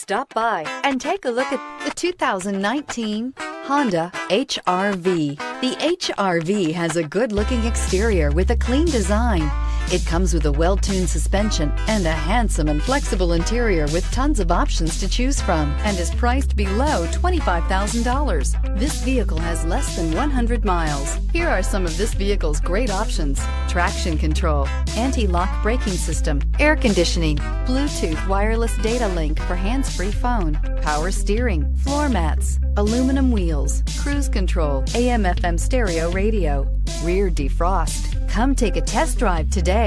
Stop by and take a look at the 2019 Honda HR-V. The HR-V has a good-looking exterior with a clean design. It comes with a well-tuned suspension and a handsome and flexible interior with tons of options to choose from and is priced below $25,000. This vehicle has less than 100 miles. Here are some of this vehicle's great options: traction control, anti-lock braking system, air conditioning, Bluetooth wireless data link for hands-free phone, power steering, floor mats, aluminum wheels, cruise control, AM/FM stereo radio, rear defrost. Come take a test drive today.